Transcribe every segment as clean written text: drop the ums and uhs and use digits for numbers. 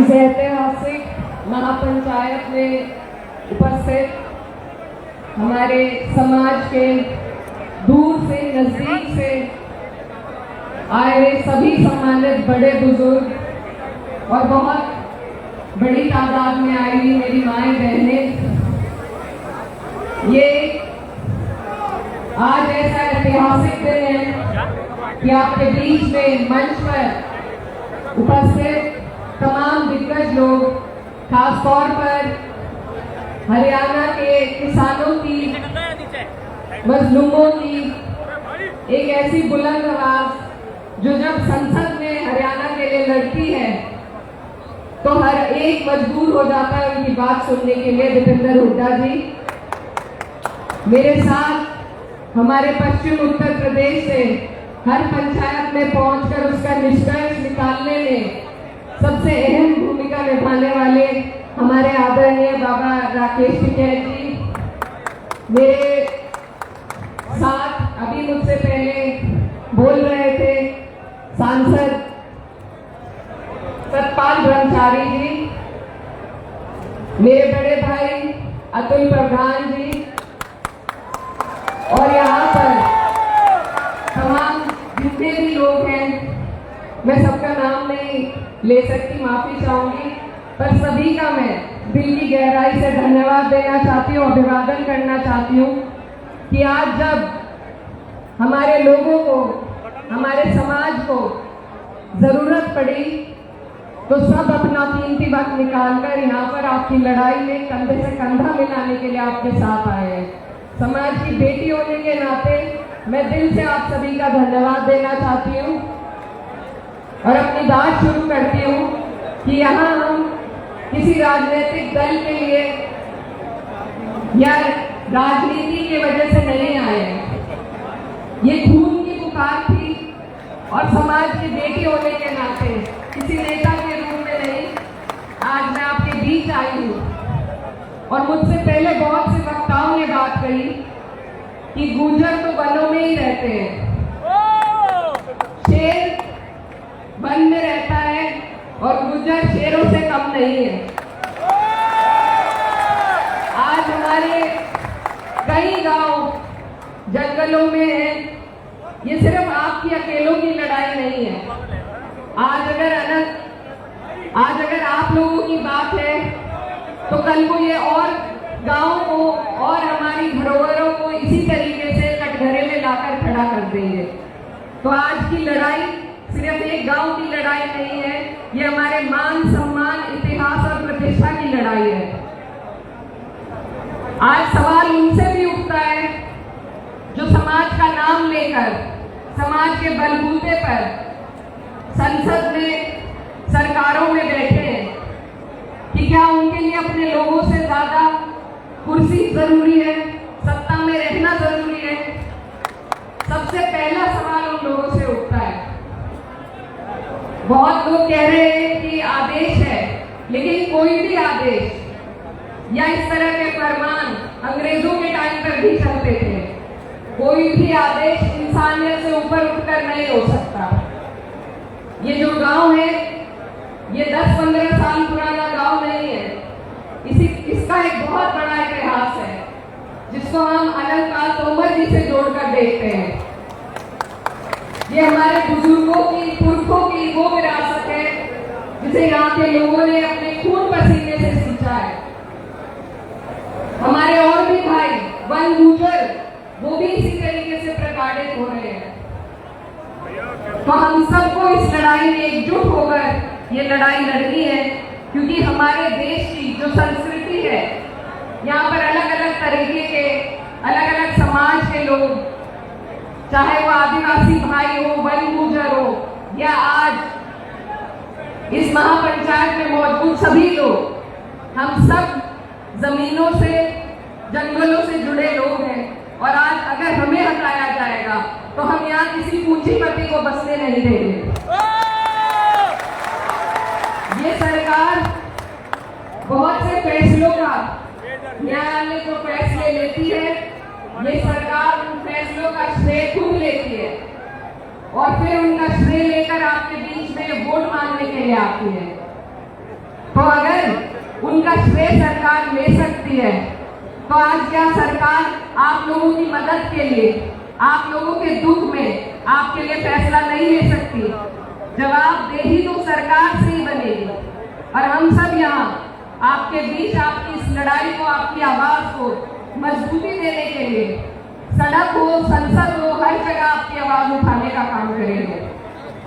इस ऐतिहासिक महापंचायत में उपस्थित हमारे समाज के दूर से नजदीक से आए सभी सम्मानित बड़े बुजुर्ग और बहुत बड़ी तादाद में आई हुई मेरी माएं बहनें, ये आज ऐसा ऐतिहासिक दिन है कि आपके बीच में मंच पर उपस्थित तमाम दिग्गज लोग, खासतौर पर हरियाणा के किसानों की, मजलूमों की एक ऐसी बुलंद आवाज जो जब संसद में हरियाणा के लिए लड़ती है तो हर एक मजबूर हो जाता है उनकी बात सुनने के लिए। दीपेंद्र हुड्डा जी मेरे साथ हमारे पश्चिम उत्तर प्रदेश से हर पंचायत में पहुंचकर उसका निष्कर्ष निकालने में सबसे अहम भूमिका निभाने वाले हमारे आदरणीय बाबा राकेश टिकैत जी, मेरे साथ अभी मुझसे पहले बोल रहे थे सांसद सतपाल ब्रह्मचारी जी, मेरे बड़े भाई अतुल प्रधान जी, और यहाँ पर तमाम जितने भी लोग हैं, मैं सबका नाम नहीं ले सकती, माफी चाहूंगी, पर सभी का मैं दिल की गहराई से धन्यवाद देना चाहती हूँ, अभिवादन करना चाहती हूँ कि आज जब हमारे लोगों को, हमारे समाज को जरूरत पड़ी तो सब अपना कीमती वक्त निकालकर यहाँ पर आपकी लड़ाई में कंधे से कंधा मिलाने के लिए आपके साथ आए हैं। समाज की बेटी होने के नाते मैं दिल से आप सभी का धन्यवाद देना चाहती हूँ और अपनी बात शुरू करती हूँ कि यहाँ हम किसी राजनीतिक दल के लिए या राजनीति की वजह से नहीं आए हैं। ये खून की पुकार थी और समाज की बेटी होने के नाते किसी नेता के रूप में नहीं, आज मैं आपके बीच आई हूँ। और मुझसे पहले बहुत से वक्ताओं ने बात कही कि गुर्जर तो वनों में ही रहते हैं, शेर वन में रहता है और गुर्जर शेरों से कम नहीं है। आज हमारे कई गांव जंगलों में हैं, ये सिर्फ आपकी अकेलों की लड़ाई नहीं है। आज अगर आप लोगों की बात है तो कल को ये और गांवों को और हमारी धरोहरों को इसी तरीके से कटघरे में लाकर खड़ा कर देंगे। तो आज की लड़ाई सिर्फ एक गांव की लड़ाई नहीं है, ये हमारे मान सम्मान, इतिहास और प्रतिष्ठा की लड़ाई है। आज सवाल उनसे भी उठता है जो समाज का नाम लेकर, समाज के बलबूते पर संसद में, सरकारों में बैठे हैं कि क्या उनके लिए अपने लोगों से ज्यादा कुर्सी जरूरी है, सत्ता में रहना जरूरी है। सबसे पहला सवाल उन लोगों से उठता है। बहुत लोग कह रहे हैं कि आदेश है, लेकिन कोई भी आदेश या इस तरह के फरमान अंग्रेजों के टाइम पर भी चलते थे। कोई भी आदेश इंसानियत से ऊपर उठकर नहीं हो सकता। ये जो गांव है ये 10-15 साल पुराना गांव नहीं है, इसका एक बहुत बड़ा इतिहास है जिसको हम अनंतपाल तोमर जी से जोड़कर देखते हैं। ये हमारे बुजुर्गों की, पुरखों की वो विरासत है जिसे यहाँ के लोगों ने अपने खून पसीने से सींचा है। हमारे और भी भाई वन गुर्जर वो भी इसी तरीके से प्रताड़ित हो रहे हैं। तो हम सबको इस लड़ाई में एकजुट होकर ये लड़ाई लड़नी है, क्योंकि हमारे देश की जो संस्कृति है, यहाँ पर अलग अलग तरीके के, अलग अलग समाज के लोग, चाहे वो आदिवासी भाई हो, वन गुर्जर हो, या आज इस महापंचायत में मौजूद सभी लोग, हम सब जमीनों से, जंगलों से जुड़े लोग हैं। और आज अगर हमें हटाया जाएगा तो हम यहाँ किसी पूंजीपति को बसने नहीं देंगे। ये सरकार बहुत से फैसलों का, न्यायालय जो फैसले लेती है, ये सरकार उन फैसलों का श्रेय खुद लेती है और फिर उनका श्रेय लेकर आपके बीच में वोट मांगने के लिए आती है। तो अगर उनका श्रेय सरकार ले सकती है, तो आज क्या सरकार आप लोगों की मदद के लिए, आप लोगों के दुख में आपके लिए फैसला नहीं ले सकती? जवाबदेही तो सरकार से ही बनेगी। और हम सब यहाँ आपके बीच आपकी इस लड़ाई को, आपकी आवाज को मजबूती देने के लिए सड़क हो, संसद हो, हर जगह आपकी आवाज उठाने का काम करेंगे।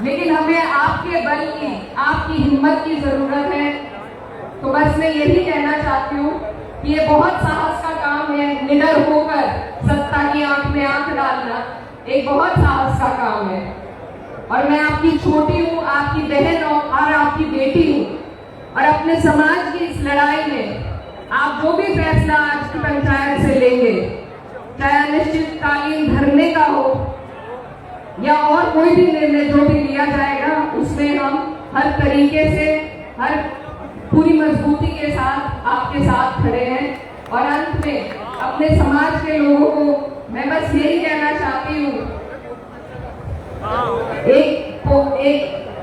लेकिन हमें आपके बल की, आपकी हिम्मत की जरूरत है। तो बस मैं यही कहना चाहती हूँ कि ये बहुत साहस का काम है। निडर होकर सत्ता की आंख में आंख डालना एक बहुत साहस का काम है। और मैं आपकी छोटी हूँ, आपकी बहन हूँ और आपकी बेटी हूँ। और अपने समाज की इस लड़ाई में आप जो भी फैसला आज की पंचायत से लेंगे, चाहे अनिश्चितकालीन धरने का हो या और कोई भी निर्णय जो भी लिया जाएगा, उसमें हम हर तरीके से, हर पूरी मजबूती के साथ आपके साथ खड़े हैं। और अंत में अपने समाज के लोगों को मैं बस यही कहना चाहती हूँ,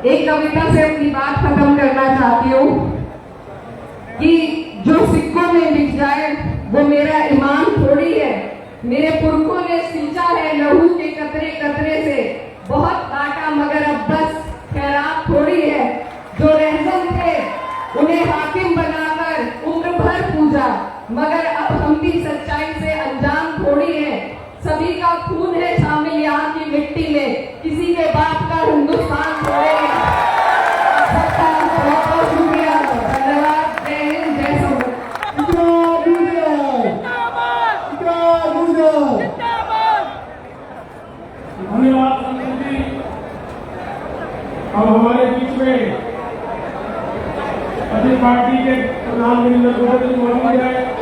एक कविता से अपनी बात खत्म करना चाहती हूँ कि जो सिक्कों में लिख जाए वो मेरा ईमान थोड़ी है। मेरे पुरखों ने सींचा है लहू के कतरे कतरे से, बहुत काटा मगर अब बस खैरात थोड़ी है। जो रहज़न थे उन्हें हाकिम बनाकर उम्र भर पूजा, मगर अब हम भी सच्चाई से अनजान थोड़ी है। सभी का खून है शामिल यहाँ की मिट्टी में, किसी के बाप का हिंदुस्तान थोड़े है। सबका बहुत बहुत शुक्रिया, धन्यवाद, जय हिंद, जय समृद्ध। धन्यवाद संस्कृति। अब हमारे बीच में अपनी पार्टी के प्रधान मौजूद है।